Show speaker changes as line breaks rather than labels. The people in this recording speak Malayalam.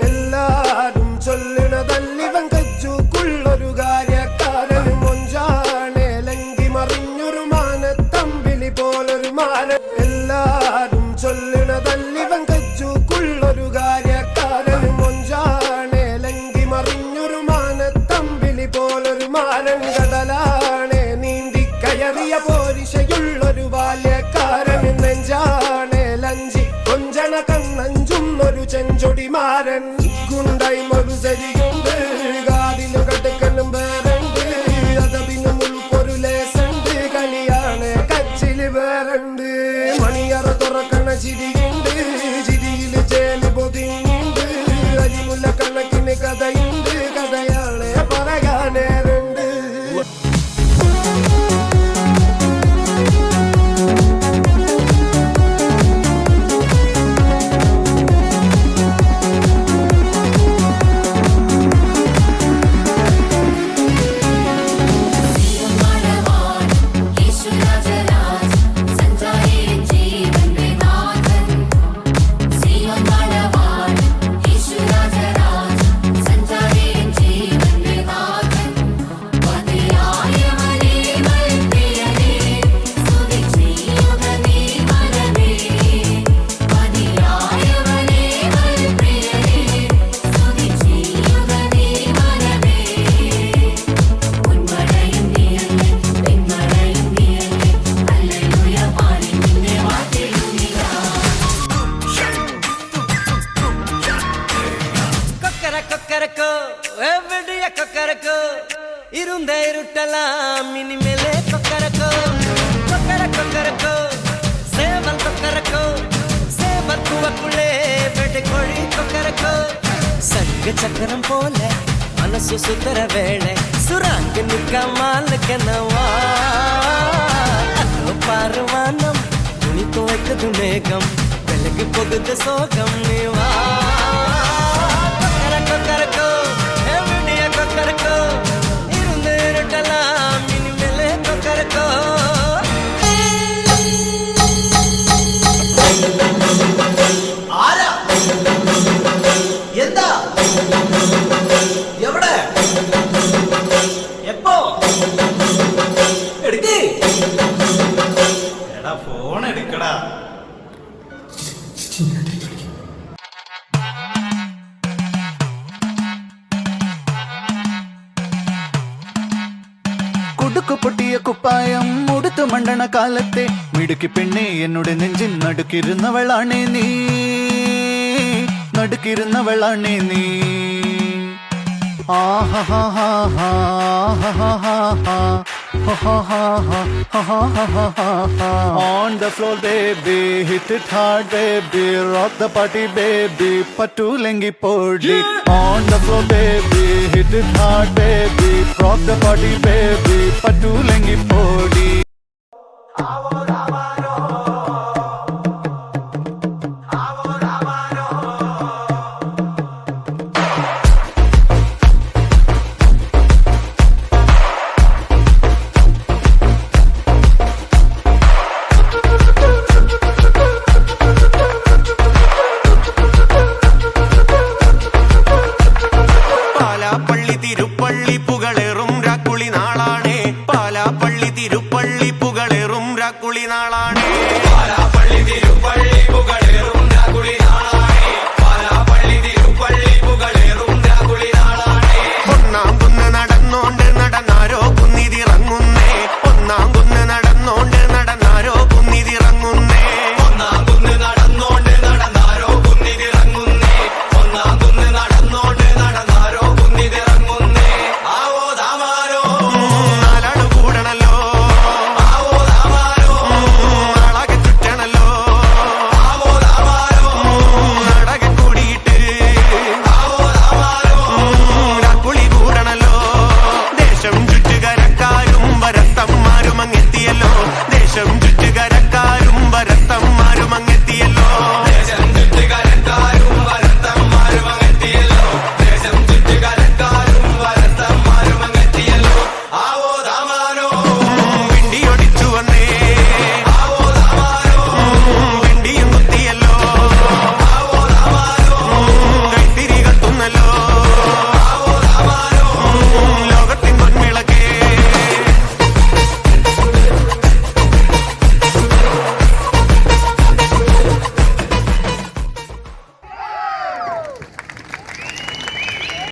എല്ലാരും ചൊല്ലണതല്ലിവൻ കജ്ജുക്കുള്ളൊരു കാര്യക്കാരൻ മൊഞ്ചാണേ ലങ്കി മറിഞ്ഞൊരു മാനത്തമ്പിളി പോലൊരു മാനൻ. എല്ലാരും ചൊല്ലണതല്ലിവൻ കജ്ജുക്കുള്ളൊരു കാര്യക്കാരൻ മൊഞ്ചാണേ ലങ്കി മറിഞ്ഞൊരു മാനത്തമ്പിളി പോലൊരു മാനൻ. കടലാണേ നീന്തി കയറിയ പോരിശയുള്ളൊരു ബാല്യക്കാരൻ നെഞ്ചാണേ ലഞ്ചി കൊഞ്ചണ കണ്ണഞ്ചുന്നൊരു ചെഞ്ചൊടിമാരൻ. ഗുണ്ടായി ഒരു സരിയുണ്ട് കാതിലും കടുക്കലും വേറുണ്ട് അതപിനും ഉൾക്കൊരു ലേസുണ്ട് കളിയാണ് കച്ചില് വേറുണ്ട്. മണിയറ തുറക്കണ ചിരിയുണ്ട് ചിരിയില് ചേല് പൊതിഞ്ഞുണ്ട് അരിമുല്ല കണക്കിന് കഥയുണ്ട് കഥയാണ് പറയാനേറുണ്ട്.
ഇരുണ്ട ഇരുട്ടലാം ഇനിമേലെ കൊക്കരക്കോ കൊക്കര കൊക്കരക്കോ സേവൽ കൊക്കരക്കോ സേവൽ പൂവക്കുള്ളേ വെടിക്കോഴി കൊക്കരക്കോ. സംഘചക്രം പോലെ മനസ്സു സുന്ദര വേളെ സുറാങ്ക് നിൽക്കമാലക്കനവാ അതോ പാറുവാനം തുണി തുവയ്ക്കതു മേഘം വെലകി പൊതുത് സോകം നീവാ. കൊക്കര കൊക്കരക്കോ എവിടെയ കൊക്കരക്കോ
എന്താ എവിടെ എപ്പോ എടുക്കേ എടാ ഫോൺ എടുക്കടാ.
കുടുക്കു പൊട്ടിയ കുപ്പായം ഉടുത്തു മണ്ടണ കാലത്തെ മിടുക്കി പെണ്ണെ എന്നോട് നെഞ്ചിൻ നടുക്കിരുന്നവളാണേ നീ നടുക്കിരുന്നവളാണേ നീ. On the floor baby, hit it hard baby, rock the party baby, pattu lengi podi. On the floor baby, hit it hard baby, rock the party baby, pattu lengi podi.
Thiruppally പുകളേറും രാക്കുളി നാളാണേ Palapalli Thiruppally പുകളേറും രാക്കുളി നാളാണേ Palapalli Thiruppally